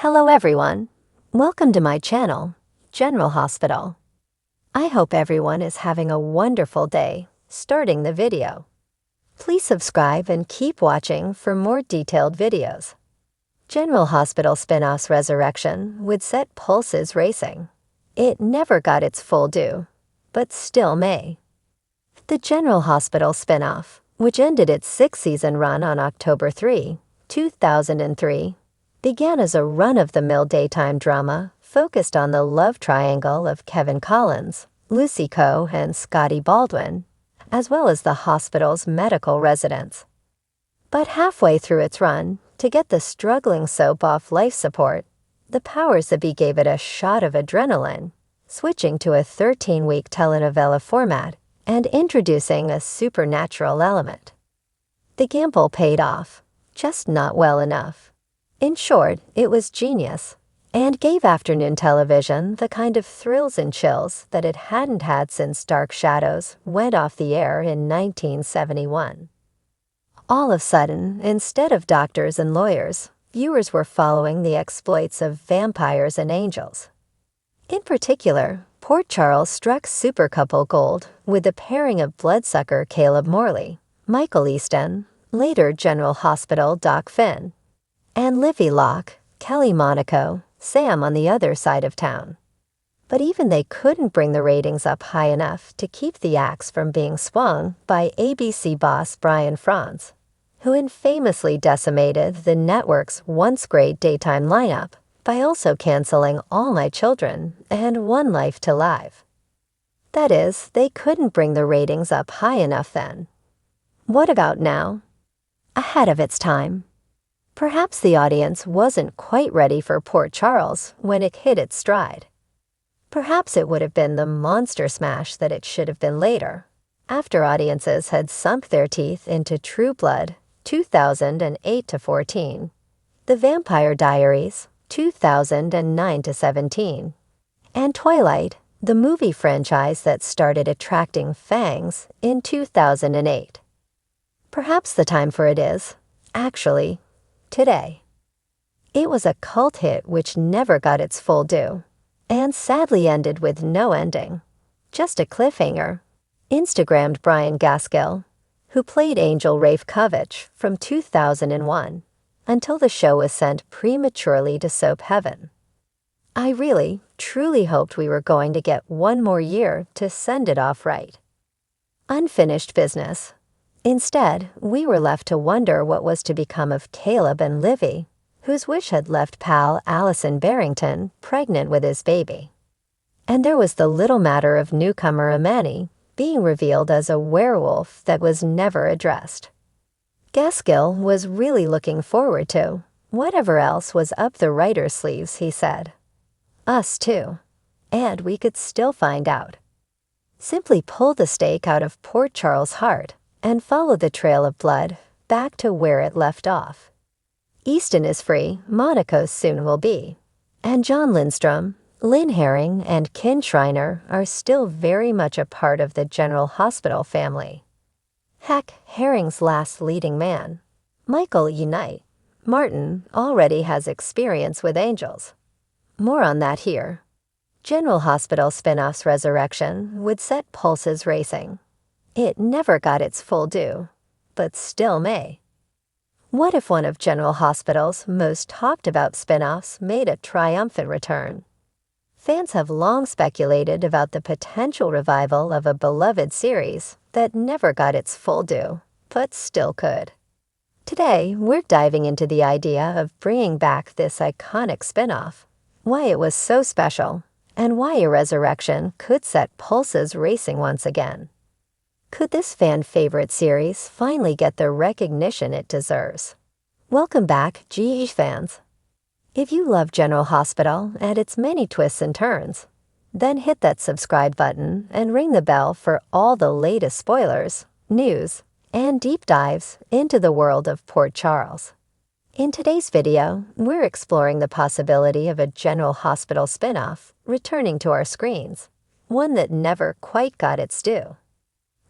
Hello everyone. Welcome to my channel, General Hospital. I hope everyone is having a wonderful day. Starting the video. Please subscribe and keep watching for more detailed videos. General Hospital Spinoff's resurrection would set pulses racing. It never got its full due, but still may. The General Hospital Spinoff, which ended its sixth-season run on October 3, 2003, began as a run-of-the-mill daytime drama focused on the love triangle of Kevin Collins, Lucy Coe, and Scotty Baldwin, as well as the hospital's medical residents. But halfway through its run, to get the struggling soap off life support, the powers that be gave it a shot of adrenaline, switching to a 13-week telenovela format and introducing a supernatural element. The gamble paid off, just not well enough. In short, it was genius, and gave afternoon television the kind of thrills and chills that it hadn't had since Dark Shadows went off the air in 1971. All of a sudden, instead of doctors and lawyers, viewers were following the exploits of vampires and angels. In particular, Port Charles struck super couple gold with the pairing of bloodsucker Caleb Morley, Michael Easton, later General Hospital Doc Finn, and Livy Locke, Kelly Monaco, Sam on the other side of town. But even they couldn't bring the ratings up high enough to keep the axe from being swung by ABC boss Brian Franz, who infamously decimated the network's once great daytime lineup by also canceling All My Children and One Life to Live. That is, they couldn't bring the ratings up high enough then. What about now? Ahead of its time. Perhaps the audience wasn't quite ready for Port Charles when it hit its stride. Perhaps it would have been the monster smash that it should have been later, after audiences had sunk their teeth into True Blood, 2008-14, The Vampire Diaries, 2009-17, and Twilight, the movie franchise that started attracting fangs in 2008. Perhaps the time for it is, actually, today. It was a cult hit which never got its full due, and sadly ended with no ending, just a cliffhanger. Instagrammed Brian Gaskill, who played Angel Rafe Kovich from 2001, until the show was sent prematurely to soap heaven. I really, truly hoped we were going to get one more year to send it off right. Unfinished business. Instead, we were left to wonder what was to become of Caleb and Livy, whose wish had left pal Allison Barrington pregnant with his baby. And there was the little matter of newcomer Amani being revealed as a werewolf that was never addressed. Gaskill was really looking forward to whatever else was up the writer's sleeves, he said. Us too. And we could still find out. Simply pull the stake out of Port Charles' heart and follow the trail of blood back to where it left off. Easton is free, Monaco soon will be, and John Lindstrom, Lynn Herring, and Ken Schreiner are still very much a part of the General Hospital family. Heck, Herring's last leading man, Michael Unite, Martin, already has experience with angels. More on that here. General Hospital Spinoff's resurrection would set pulses racing. It never got its full due, but still may. What if one of General Hospital's most talked about spinoffs made a triumphant return? Fans have long speculated about the potential revival of a beloved series that never got its full due, but still could. Today, we're diving into the idea of bringing back this iconic spinoff, why it was so special, and why a resurrection could set pulses racing once again. Could this fan-favorite series finally get the recognition it deserves? Welcome back, GE fans. If you love General Hospital and its many twists and turns, then hit that subscribe button and ring the bell for all the latest spoilers, news, and deep dives into the world of Port Charles. In today's video, we're exploring the possibility of a General Hospital spinoff returning to our screens, one that never quite got its due.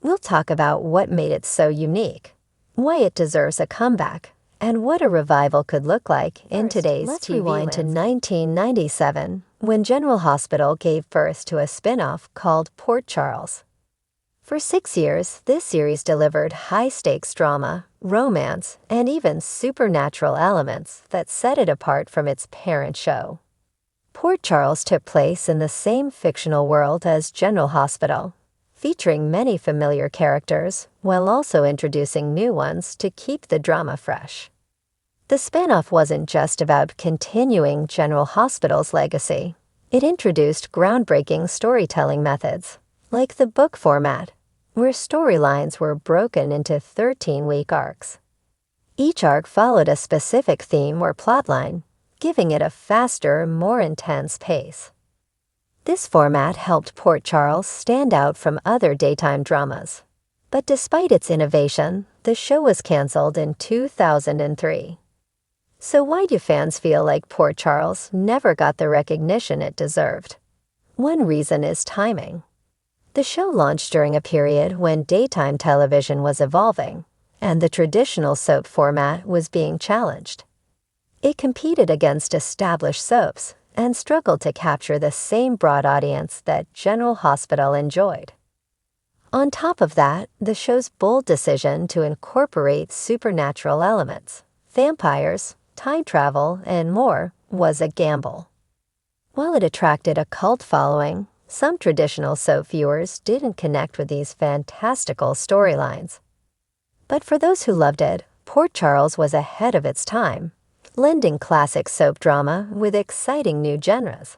We'll talk about what made it so unique, why it deserves a comeback, and what a revival could look like in today's let's TV rewind to landscape. 1997, when General Hospital gave birth to a spin-off called Port Charles. For 6 years, this series delivered high-stakes drama, romance, and even supernatural elements that set it apart from its parent show. Port Charles took place in the same fictional world as General Hospital, featuring many familiar characters while also introducing new ones to keep the drama fresh. The spin-off wasn't just about continuing General Hospital's legacy. It introduced groundbreaking storytelling methods, like the book format, where storylines were broken into 13-week arcs. Each arc followed a specific theme or plotline, giving it a faster, more intense pace. This format helped Port Charles stand out from other daytime dramas. But despite its innovation, the show was canceled in 2003. So why do fans feel like Port Charles never got the recognition it deserved? One reason is timing. The show launched during a period when daytime television was evolving, and the traditional soap format was being challenged. It competed against established soaps and struggled to capture the same broad audience that General Hospital enjoyed. On top of that, the show's bold decision to incorporate supernatural elements, vampires, time travel, and more was a gamble. While it attracted a cult following, some traditional soap viewers didn't connect with these fantastical storylines. But for those who loved it, Port Charles was ahead of its time, blending classic soap drama with exciting new genres.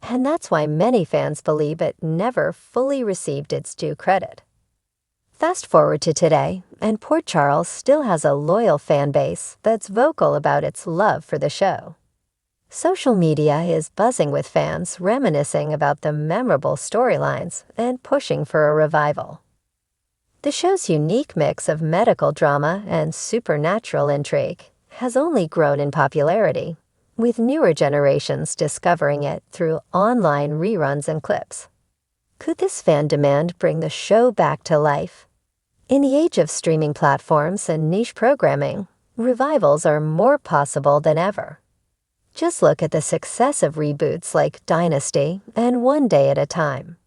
And that's why many fans believe it never fully received its due credit. Fast forward to today, and Port Charles still has a loyal fan base that's vocal about its love for the show. Social media is buzzing with fans reminiscing about the memorable storylines and pushing for a revival. The show's unique mix of medical drama and supernatural intrigue has only grown in popularity, with newer generations discovering it through online reruns and clips. Could this fan demand bring the show back to life? In the age of streaming platforms and niche programming, revivals are more possible than ever. Just look at the success of reboots like Dynasty and One Day at a Time.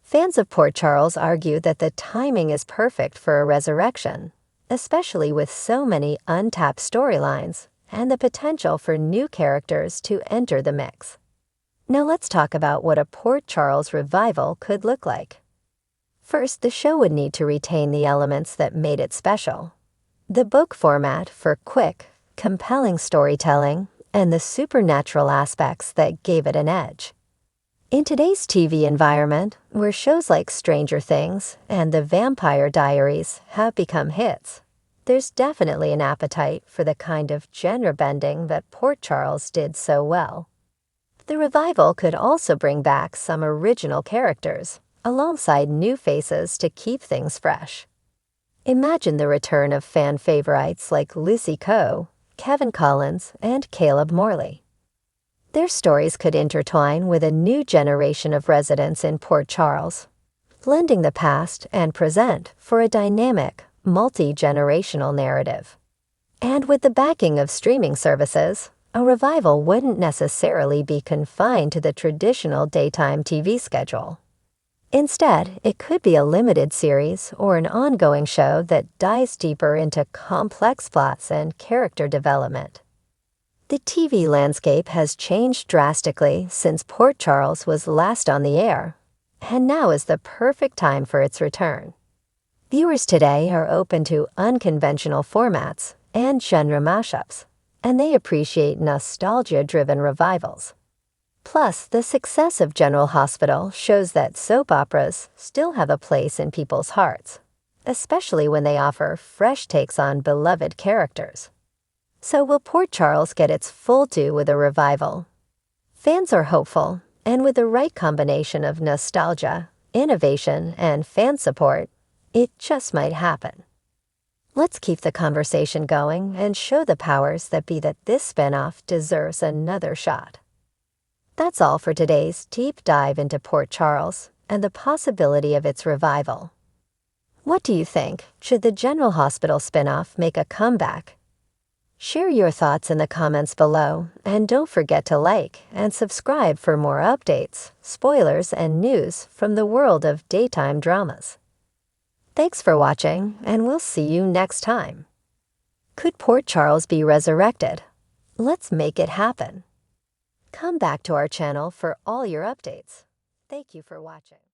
Fans of Port Charles argue that the timing is perfect for a resurrection, especially with so many untapped storylines and the potential for new characters to enter the mix. Now let's talk about what a Port Charles revival could look like. First, the show would need to retain the elements that made it special. The book format for quick, compelling storytelling and the supernatural aspects that gave it an edge. In today's TV environment, where shows like Stranger Things and The Vampire Diaries have become hits, there's definitely an appetite for the kind of genre bending that Port Charles did so well. The revival could also bring back some original characters, alongside new faces to keep things fresh. Imagine the return of fan favorites like Lucy Coe, Kevin Collins, and Caleb Morley. Their stories could intertwine with a new generation of residents in Port Charles, blending the past and present for a dynamic, multi-generational narrative. And with the backing of streaming services, a revival wouldn't necessarily be confined to the traditional daytime TV schedule. Instead, it could be a limited series or an ongoing show that dives deeper into complex plots and character development. The TV landscape has changed drastically since Port Charles was last on the air, and now is the perfect time for its return. Viewers today are open to unconventional formats and genre mashups, and they appreciate nostalgia-driven revivals. Plus, the success of General Hospital shows that soap operas still have a place in people's hearts, especially when they offer fresh takes on beloved characters. So will Port Charles get its full due with a revival? Fans are hopeful, and with the right combination of nostalgia, innovation, and fan support, it just might happen. Let's keep the conversation going and show the powers that be that this spin-off deserves another shot. That's all for today's deep dive into Port Charles and the possibility of its revival. What do you think? Should the General Hospital spin-off make a comeback? Share your thoughts in the comments below, and don't forget to like and subscribe for more updates, spoilers, and news from the world of daytime dramas. Thanks for watching, and we'll see you next time. Could Port Charles be resurrected? Let's make it happen. Come back to our channel for all your updates. Thank you for watching.